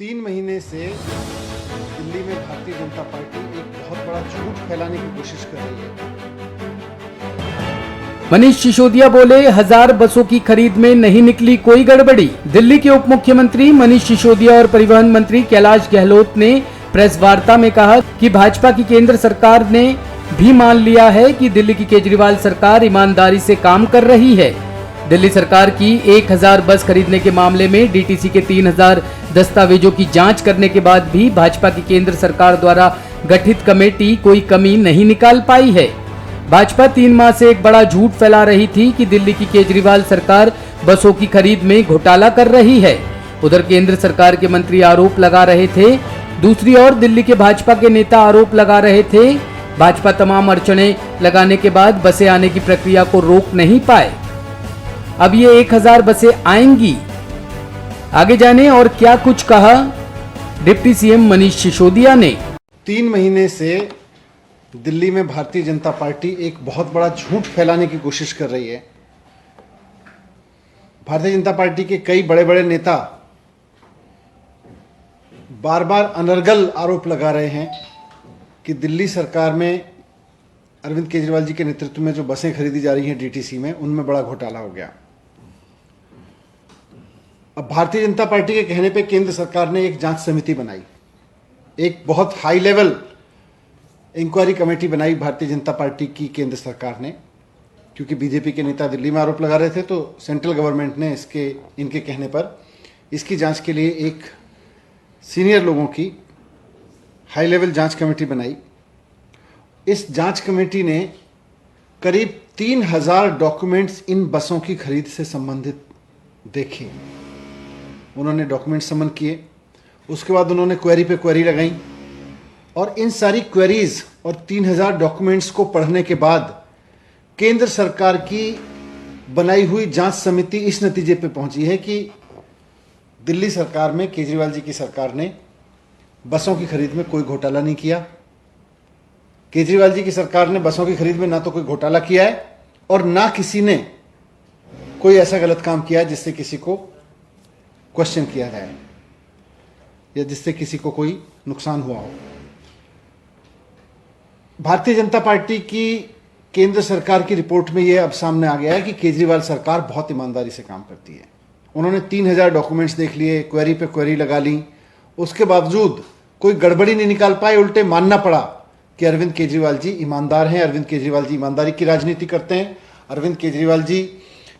3 महीने से दिल्ली में भारतीय जनता पार्टी एक बहुत बड़ा झूठ फैलाने की कोशिश कर रही है। मनीष सिसोदिया बोले, 1000 बसों की खरीद में नहीं निकली कोई गड़बड़ी। दिल्ली के उप मुख्यमंत्री मनीष सिसोदिया और परिवहन मंत्री कैलाश गहलोत ने प्रेस वार्ता में कहा कि भाजपा की केंद्र सरकार ने भी मान लिया है कि दिल्ली की केजरीवाल सरकार ईमानदारी से काम कर रही है। दिल्ली सरकार की 1000 बस खरीदने के मामले में डीटीसी के 3000 दस्तावेजों की जांच करने के बाद भी भाजपा की केंद्र सरकार द्वारा गठित कमेटी कोई कमी नहीं निकाल पाई है। भाजपा 3 माह से एक बड़ा झूठ फैला रही थी कि दिल्ली की केजरीवाल सरकार बसों की खरीद में घोटाला कर रही है। उधर केंद्र सरकार के मंत्री आरोप लगा रहे थे, दूसरी ओर दिल्ली के भाजपा के नेता आरोप लगा रहे थे। भाजपा तमाम अड़चने लगाने के बाद बसें आने की प्रक्रिया को रोक नहीं पाए। अब ये 1000 बसें आएंगी। आगे जाने और क्या कुछ कहा डिप्टी सीएम मनीष सिसोदिया ने। 3 महीने से दिल्ली में भारतीय जनता पार्टी एक बहुत बड़ा झूठ फैलाने की कोशिश कर रही है। भारतीय जनता पार्टी के कई बड़े बड़े नेता बार बार अनर्गल आरोप लगा रहे हैं कि दिल्ली सरकार में अरविंद केजरीवाल जी के नेतृत्व में जो बसें खरीदी जा रही हैं डीटीसी में, उनमें बड़ा घोटाला हो गया। अब भारतीय जनता पार्टी के कहने पे केंद्र सरकार ने एक जांच समिति बनाई, एक बहुत हाई लेवल इंक्वायरी कमेटी बनाई भारतीय जनता पार्टी की केंद्र सरकार ने, क्योंकि बीजेपी के नेता दिल्ली में आरोप लगा रहे थे, तो सेंट्रल गवर्नमेंट ने इनके कहने पर इसकी जांच के लिए एक सीनियर लोगों की हाई लेवल जांच कमेटी बनाई। इस जांच कमेटी ने करीब 3000 डॉक्यूमेंट्स इन बसों की खरीद से संबंधित देखे। उन्होंने डॉक्यूमेंट समन किए, उसके बाद उन्होंने क्वेरी पे क्वेरी लगाई और इन सारी क्वेरीज और 3000 डॉक्यूमेंट्स को पढ़ने के बाद केंद्र सरकार की बनाई हुई जांच समिति इस नतीजे पे पहुंची है कि दिल्ली सरकार में केजरीवाल जी की सरकार ने बसों की खरीद में कोई घोटाला नहीं किया। केजरीवाल जी की सरकार ने बसों की खरीद में ना तो कोई घोटाला किया है और ना किसी ने कोई ऐसा गलत काम किया जिससे किसी को क्वेश्चन किया जाए या जिससे किसी को कोई नुकसान हुआ हो। भारतीय जनता पार्टी की केंद्र सरकार की रिपोर्ट में यह अब सामने आ गया है कि केजरीवाल सरकार बहुत ईमानदारी से काम करती है। उन्होंने 3000 डॉक्यूमेंट्स देख लिए, क्वेरी पे क्वेरी लगा ली, उसके बावजूद कोई गड़बड़ी नहीं निकाल पाए। उल्टे मानना पड़ा कि अरविंद केजरीवाल जी ईमानदार हैं, अरविंद केजरीवाल जी ईमानदारी की राजनीति करते हैं, अरविंद केजरीवाल जी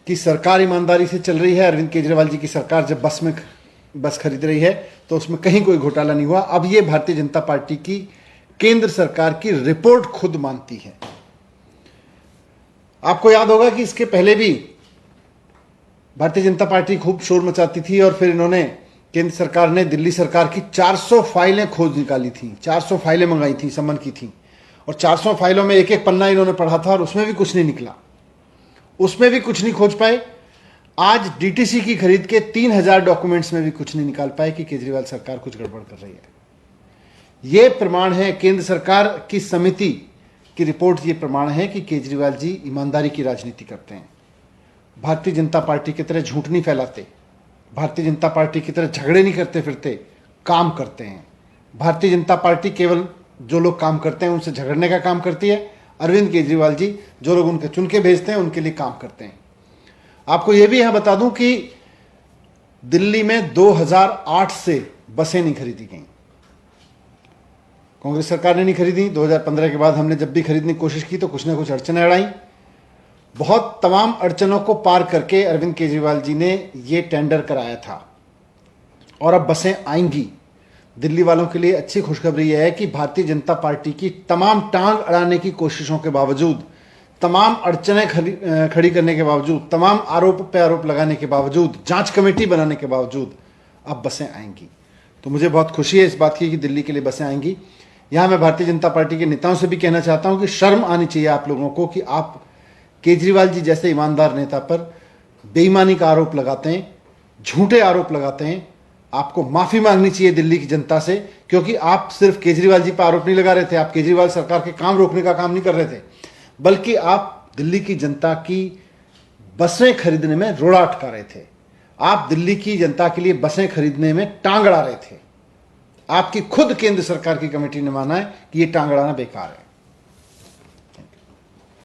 की सरकार ईमानदारी से चल रही है, अरविंद केजरीवाल जी की सरकार जब बस खरीद रही है तो उसमें कहीं कोई घोटाला नहीं हुआ। अब ये भारतीय जनता पार्टी की केंद्र सरकार की रिपोर्ट खुद मानती है। आपको याद होगा कि इसके पहले भी भारतीय जनता पार्टी खूब शोर मचाती थी और फिर इन्होंने केंद्र सरकार ने दिल्ली सरकार की 400 फाइलें खोज निकाली थी, 400 फाइलें मंगाई थी, समन की थी और 400 फाइलों में एक एक पन्ना इन्होंने पढ़ा था और उसमें भी कुछ नहीं निकला, उसमें भी कुछ नहीं खोज पाए। आज डीटीसी की खरीद के 3000 डॉक्यूमेंट्स में भी कुछ नहीं निकाल पाए कि केजरीवाल सरकार कुछ गड़बड़ कर रही है। यह प्रमाण है, केंद्र सरकार की समिति की रिपोर्ट ये प्रमाण है कि केजरीवाल जी ईमानदारी की राजनीति करते हैं। भारतीय जनता पार्टी की तरह झूठ नहीं फैलाते, भारतीय जनता पार्टी की तरह झगड़े नहीं करते फिरते, काम करते हैं। भारतीय जनता पार्टी केवल जो लोग काम करते हैं उनसे झगड़ने का काम करती है। अरविंद केजरीवाल जी जो लोग उनके चुन के भेजते हैं उनके लिए काम करते हैं। आपको यह भी यहां बता दूं कि दिल्ली में 2008 से बसें नहीं खरीदी गई, कांग्रेस सरकार ने नहीं खरीदी। 2015 के बाद हमने जब भी खरीदने की कोशिश की तो कुछ ना कुछ अड़चनें अड़ाई। बहुत तमाम अड़चनों को पार करके अरविंद केजरीवाल जी ने यह टेंडर कराया था और अब बसें आएंगी। दिल्ली वालों के लिए अच्छी खुशखबरी यह है कि भारतीय जनता पार्टी की तमाम टांग अड़ाने की कोशिशों के बावजूद, तमाम अड़चनें खड़ी करने के बावजूद, तमाम आरोप पे आरोप लगाने के बावजूद, जांच कमेटी बनाने के बावजूद अब बसें आएंगी। तो मुझे बहुत खुशी है इस बात की कि दिल्ली के लिए बसें आएंगी। यहां मैं भारतीय जनता पार्टी के नेताओं से भी कहना चाहता हूं कि शर्म आनी चाहिए आप लोगों को कि आप केजरीवाल जी जैसे ईमानदार नेता पर बेईमानी का आरोप लगाते हैं, झूठे आरोप लगाते हैं। आपको माफी मांगनी चाहिए दिल्ली की जनता से, क्योंकि आप सिर्फ केजरीवाल जी पर आरोप नहीं लगा रहे थे, आप केजरीवाल सरकार के काम रोकने का काम नहीं कर रहे थे, बल्कि आप दिल्ली की जनता की बसें खरीदने में रोड़ा अटका रहे थे। आप दिल्ली की जनता के लिए बसें खरीदने में टांग अड़ा रहे थे। आपकी खुद केंद्र सरकार की कमेटी ने माना है कि ये टांग अड़ाना बेकार है।